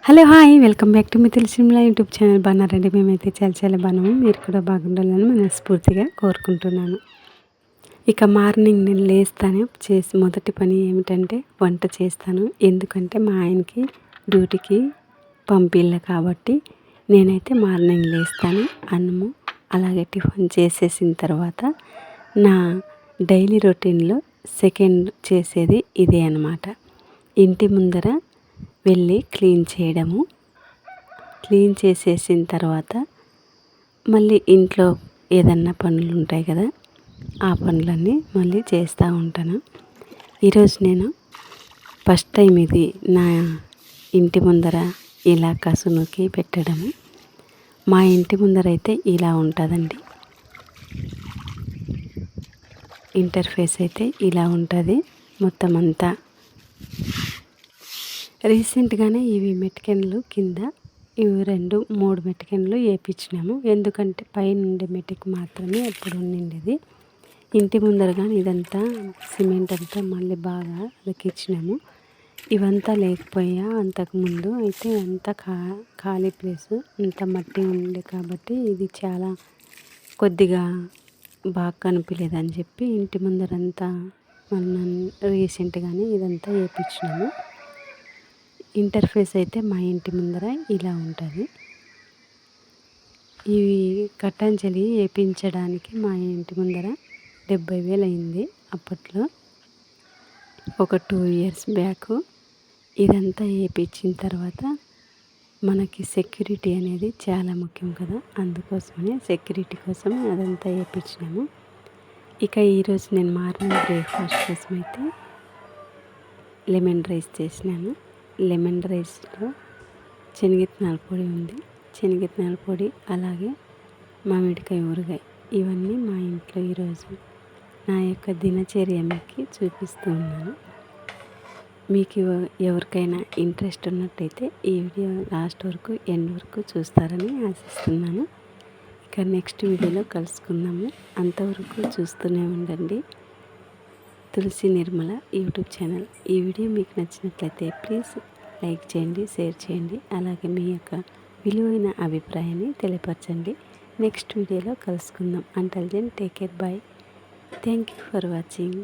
Hello hi welcome back to మీ తెలిసిమ్లా YouTube channel. బాగున్నారండి? మేమైతే చాలా చాలా బాగున్నాము. మీరు కూడా బాగుండాలని మనస్ఫూర్తిగా కోరుకుంటున్నాను. ఇక మార్నింగ్ నేను లేస్తానే చేసి మొదటి పని ఏమిటంటే వంట చేస్తాను. ఎందుకంటే మా ఆయనకి డ్యూటీకి పంపిల్ల కాబట్టి నేనైతే మార్నింగ్ లేస్తాను. అన్నము అలాగే టిఫిన్ చేసేసిన తర్వాత నా డైలీ రొటీన్లో సెకండ్ చేసేది ఇదే అన్నమాట. ఇంటి ముందర వెళ్ళి క్లీన్ చేయడము. క్లీన్ చేసేసిన తర్వాత మళ్ళీ ఇంట్లో ఏదన్నా పనులు ఉంటాయి కదా, ఆ పనులన్నీ మళ్ళీ చేస్తూ ఉంటాను. ఈరోజు నేను ఫస్ట్ టైం ఇది నా ఇంటి ముందర ఇలా కసునుకి పెట్టడము. మా ఇంటి ముందర అయితే ఇలా ఉంటుందండి. ఇంటర్ఫేస్ అయితే ఇలా ఉంటుంది మొత్తం అంతా. రీసెంట్గానే ఇవి మెటికెన్లు కింద ఇవి 2-3 మెటికెన్లు వేయించినాము. ఎందుకంటే పైన ఉండే మెటిక్ మాత్రమే అప్పుడు ఉండిండేది. ఇంటి ముందర కానీ ఇదంతా సిమెంట్ అంతా మళ్ళీ బాగా అతికిచ్చినాము. ఇవంతా లేకపోయా అంతకుముందు అయితే అంతా ఖాళీ ప్లేసు, అంత మట్టి ఉండే కాబట్టి ఇది చాలా కొద్దిగా బాగా కనిపించలేదని చెప్పి ఇంటి ముందరంతా మనం రీసెంట్గానే ఇదంతా వేయించినాము. ఇంటర్ఫేస్ అయితే మా ఇంటి ముందర ఇలా ఉంటుంది. ఇవి కట్టంచలి వేయించడానికి మా ఇంటి ముందర 70,000 అయింది అప్పట్లో, ఒక 2 years బ్యాక్. ఇదంతా వేయించిన తర్వాత మనకి సెక్యూరిటీ అనేది చాలా ముఖ్యం కదా, అందుకోసమనే సెక్యూరిటీ కోసం అదంతా వేయించినాము. ఇక ఈరోజు నేను మార్నింగ్ బ్రేక్ఫాస్ట్ కోసం అయితే లెమన్ రైస్ చేసినాను. లెమన్ రైస్లో శనగిత్తనాల పొడి ఉంది, శనగిత్తనాల పొడి అలాగే మామిడికాయ ఊరగాయ, ఇవన్నీ మా ఇంట్లో ఈరోజు నా యొక్క దినచర్య మీకు చూపిస్తూ ఉన్నాను. మీకు ఎవరికైనా ఇంట్రెస్ట్ ఉన్నట్టయితే ఈ వీడియో లాస్ట్ వరకు ఎండ్ వరకు చూస్తారని ఆశిస్తున్నాను. ఇక నెక్స్ట్ వీడియోలో కలుసుకుందాము. అంతవరకు చూస్తూనే ఉండండి తులసి నిర్మల యూట్యూబ్ ఛానల్. ఈ వీడియో మీకు నచ్చినట్లయితే ప్లీజ్ లైక్ చేయండి, షేర్ చేయండి, అలాగే మీ యొక్క విలువైన అభిప్రాయాన్ని తెలియపరచండి. నెక్స్ట్ వీడియోలో కలుసుకుందాం. Until then take care, bye. Thank you for watching.